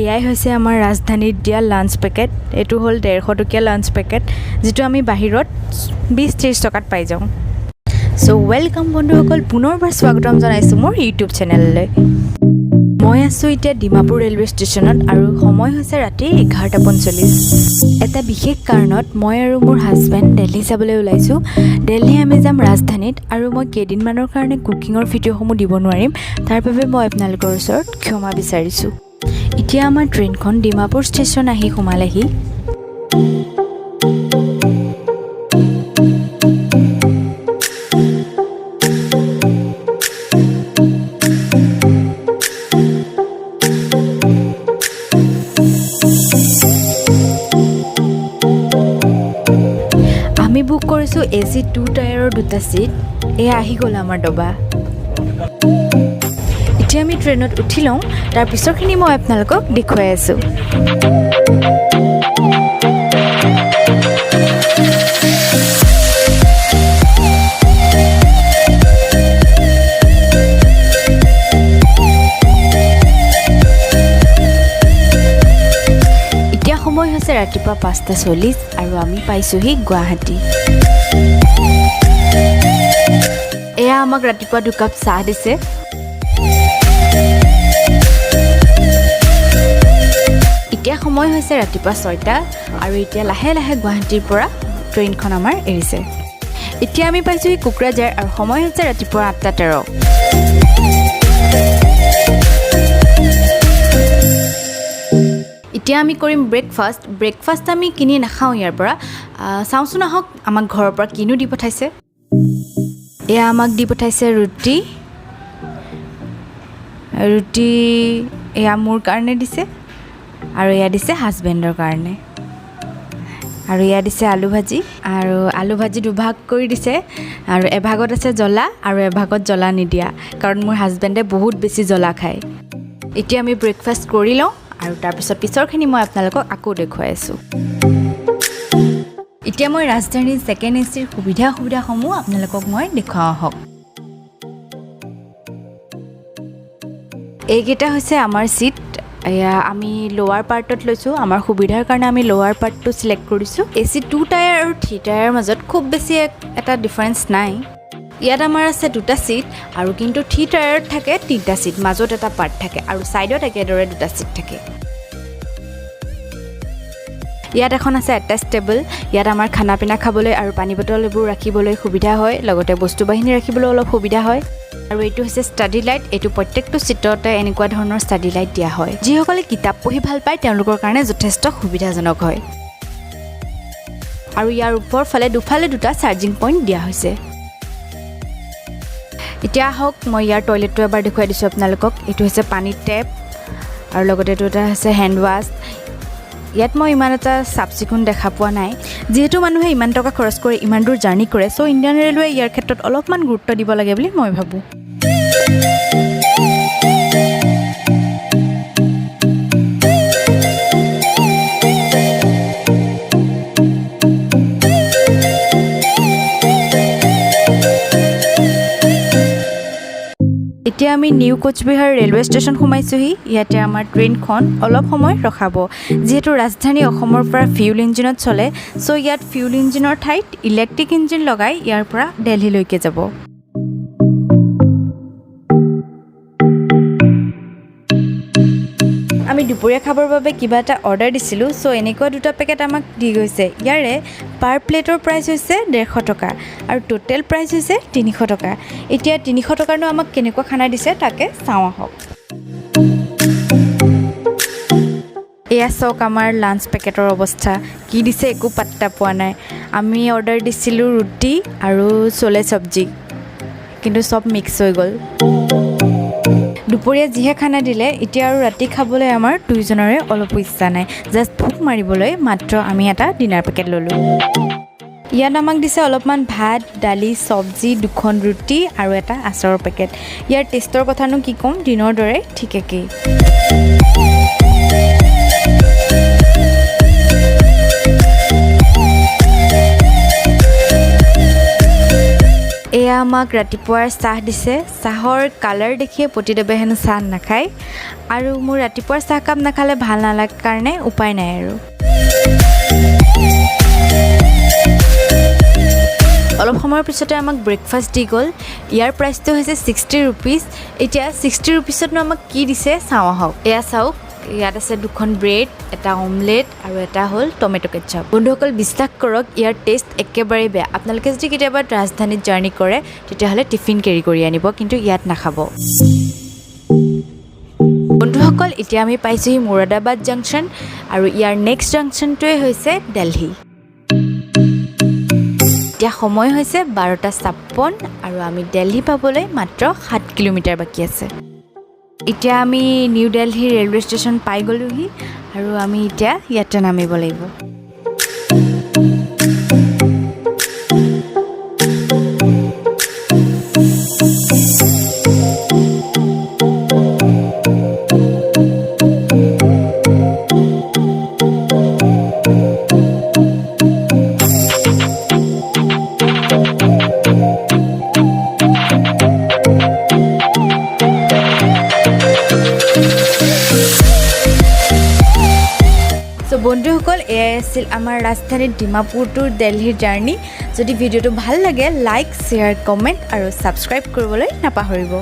এয়াই হৈছে আমাৰ ৰাজধানীত দিয়া লাঞ্চ পেকেট। এইটো হ'ল 150 টকীয়া লাঞ্চ পেকেট, যিটো আমি বাহিৰত 20-30 টকাত পাই যাওঁ। চ' ৱেলকাম বন্ধুসকল, পুনৰবাৰ স্বাগতম জনাইছোঁ মোৰ ইউটিউব চেনেললৈ। মই আছোঁ এতিয়া ডিমাপুৰ ৰেলৱে ষ্টেচনত আৰু সময় হৈছে ৰাতি 11:45। এটা বিশেষ কাৰণত মই আৰু মোৰ হাজবেণ্ড দিল্লী যাবলৈ ওলাইছোঁ। দিল্লী আমি যাম ৰাজধানীত, আৰু মই কেইদিনমানৰ কাৰণে কুকিঙৰ ভিডিঅ'সমূহ দিব নোৱাৰিম, তাৰ বাবে মই আপোনালোকৰ ওচৰত ক্ষমা বিচাৰিছোঁ। এতিয়া আমাৰ ট্ৰেইনখন ডিমাপুৰ ষ্টেচন আহি সোমালেহি। আমি বুক কৰিছোঁ AC 2 টায়াৰৰ 2টা ছিট। এয়া আহি গ'ল আমাৰ ডবা। এতিয়া আমি ট্ৰেইনত উঠি লওঁ, তাৰ পিছৰখিনি মই আপোনালোকক দেখুৱাই আছোঁ। এতিয়া সময় হৈছে ৰাতিপুৱা 5:40 আৰু আমি পাইছোঁহি গুৱাহাটী। এয়া আমাক ৰাতিপুৱা 2 কাপ চাহ দিছে। এতিয়া সময় হৈছে ৰাতিপুৱা 6টা আৰু এতিয়া লাহে লাহে গুৱাহাটীৰ পৰা ট্ৰেইনখন আমাৰ এৰিছে। এতিয়া আমি পাইছোঁহি কোকৰাঝাৰ আৰু সময় হৈছে ৰাতিপুৱা 8:13। এতিয়া আমি কৰিম ব্ৰেকফাষ্ট আমি কিনি নাখাওঁ ইয়াৰ পৰা। চাওঁচোন আহক আমাক ঘৰৰ পৰা কিনো দি পঠাইছে। এয়া আমাক দি পঠাইছে ৰুটি এয়া মোৰ কাৰণে দিছে, আৰু এয়া দিছে হাজবেণ্ডৰ কাৰণে, আৰু এয়া দিছে আলু ভাজি, আৰু আলু ভাজি দুভাগ কৰি দিছে, আৰু এভাগত আছে জ্বলা আৰু এভাগত জ্বলা নিদিয়া, কাৰণ মোৰ হাজবেণ্ডে বহুত বেছি জ্বলা খায়। এতিয়া আমি ব্ৰেকফাষ্ট কৰি লওঁ আৰু তাৰপিছত পিছৰখিনি মই আপোনালোকক আকৌ দেখুৱাই আছোঁ। এতিয়া মই ৰাজধানীৰ ছেকেণ্ড ACৰ সুবিধাসমূহ আপোনালোকক মই দেখুৱাওঁ আহক। এইকেইটা হৈছে আমাৰ ছিট। এয়া আমি লোৱাৰ পাৰ্টত লৈছোঁ। আমাৰ সুবিধাৰ কাৰণে আমি লোৱাৰ পাৰ্টটো চিলেক্ট কৰিছোঁ। AC 2 টায়াৰ আৰু 3 টায়াৰৰ মাজত খুব বেছি এটা ডিফাৰেঞ্চ নাই। ইয়াত আমাৰ আছে 2টা ছিট, আৰু কিন্তু 3 টায়াৰত থাকে 3টা ছিট, মাজত এটা পাৰ্ট থাকে, আৰু ছাইডত একেদৰে 2টা ছিট থাকে। ইয়াত এখন আছে এটাচ টেবুল। ইয়াত আমাৰ খানা পিনা খাবলৈ আৰু পানী বটল এইবোৰ ৰাখিবলৈ সুবিধা হয়, লগতে বস্তু বাহিনী ৰাখিবলৈ অলপ সুবিধা হয়। আৰু এইটো হৈছে ষ্টাডি লাইট। এইটো প্ৰত্যেকটো ছিটতে এনেকুৱা ধৰণৰ ষ্টাডি লাইট দিয়া হয়। যিসকলে কিতাপ পঢ়ি ভাল পায় তেওঁলোকৰ কাৰণে যথেষ্ট সুবিধাজনক হয়। আৰু ইয়াৰ ওপৰফালে দুফালে 2টা চাৰ্জিং পইণ্ট দিয়া হৈছে। এতিয়া আহক মই ইয়াৰ টয়লেটটো এবাৰ দেখুৱাই দিছোঁ আপোনালোকক। এইটো হৈছে পানীৰ টেপ, আৰু লগতে এইটো এটা হৈছে হেণ্ড ৱাছ। ইয়াত মই ইমান এটা চাফ চিকুণ দেখা পোৱা নাই। যিহেতু মানুহে ইমান টকা খৰচ কৰি ইমান দূৰ জাৰ্ণি কৰে, চ' ইণ্ডিয়ান ৰেলৱে ইয়াৰ ক্ষেত্ৰত অলপমান গুৰুত্ব দিব লাগে বুলি মই ভাবোঁ। এতিয়া আমি নিউ কোচবিহাৰ ৰেলৱে ষ্টেচন সোমাইছোঁহি। ইয়াতে আমাৰ ট্ৰেইনখন অলপ সময় ৰখাব। যিহেতু ৰাজধানী অসমৰ পৰা ফিউল ইঞ্জিনত চলে, চ' ইয়াত ফিউল ইঞ্জিনৰ ঠাইত ইলেক্ট্ৰিক ইঞ্জিন লগাই ইয়াৰ পৰা দিল্লীলৈকে যাব। আমি দুপৰীয়া খাবৰ বাবে কিবা এটা অৰ্ডাৰ দিছিলোঁ, চ' এনেকুৱা 2টা পেকেট আমাক দি গৈছে। ইয়াৰে পাৰ প্লেটৰ প্ৰাইচ হৈছে 150 টকা আৰু টোটেল প্ৰাইচ হৈছে 300 টকা। এতিয়া 300 টকাৰনো আমাক কেনেকুৱা খানা দিছে তাকে চাওঁ আহক। এয়া চাওক আমাৰ লাঞ্চ পেকেটৰ অৱস্থা। কি দিছে একো পাত্তা পোৱা নাই। আমি অৰ্ডাৰ দিছিলোঁ ৰুটি আৰু চলে চব্জি, কিন্তু চব মিক্স হৈ গ'ল। দুপৰীয়া যিহে খানা দিলে, এতিয়া আৰু ৰাতি খাবলৈ আমাৰ দুয়োজনৰে অলপো ইচ্ছা নাই। জাষ্ট ভোক মাৰিবলৈ মাত্ৰ আমি এটা ডিনাৰ পেকেট ল'লোঁ। ইয়াত আমাক দিছে অলপমান ভাত, দালি, চব্জি, 2খন ৰুটি আৰু এটা আচাৰৰ পেকেট। ইয়াৰ টেষ্টৰ কথানো কি ক'ম, দিনৰ দৰে ঠিক একেই। এয়া এতিয়া আমাক ৰাতিপুৱাৰ চাহ দিছে চাহৰ কালাৰ দেখিয়ে প্ৰতিদেৱে হেনো চাহ নাখায় আৰু মোৰ ৰাতিপুৱাৰ চাহ কাপ নাখালে ভাল নালাগে কাৰণে উপায় নাই আৰু অলপ সময়ৰ পিছতে আমাক ব্ৰেকফাষ্ট দি গ'ল ইয়াৰ প্ৰাইচটো হৈছে 60 रुपीस এতিয়া 60 रुपीसতনো আমাক কি দিছে চাওঁ আহক এয়া চাওক ইয়াত আছে দুখন ব্ৰেড এটা অমলেট আৰু এটা হ'ল টমেটো কেচাপ বন্ধুসকল বিশ্বাস কৰক ইয়াৰ টেষ্ট একেবাৰে বেয়া আপোনালোকে যদি কেতিয়াবা ৰাজধানীত জাৰ্নি কৰে তেতিয়াহ'লে টিফিন কেৰি কৰি আনিব কিন্তু ইয়াত নাখাব বন্ধুসকল এতিয়া আমি পাইছোহি মুৰাদাবাদ জাংচন আৰু ইয়াৰ নেক্সট জাংচনটোৱে হৈছে দিল্লী এতিয়া সময় হৈছে 12:56 আৰু আমি দিল্লী পাবলৈ মাত্ৰ 7 কিলোমিটাৰ বাকী আছে এতিয়া আমি নিউ দিল্লী ৰেলৱে ষ্টেচন পাই গ'লোহি আৰু আমি এতিয়া ইয়াতে নামিব লাগিব বন্ধুসকল এয়াই আছিল আমাৰ ৰাজধানী ডিমাপুৰ টু দিল্লীৰ জাৰ্নি যদি ভিডিঅ'টো ভাল লাগে লাইক শ্বেয়াৰ কমেণ্ট আৰু ছাবস্ক্ৰাইব কৰিবলৈ নাপাহৰিব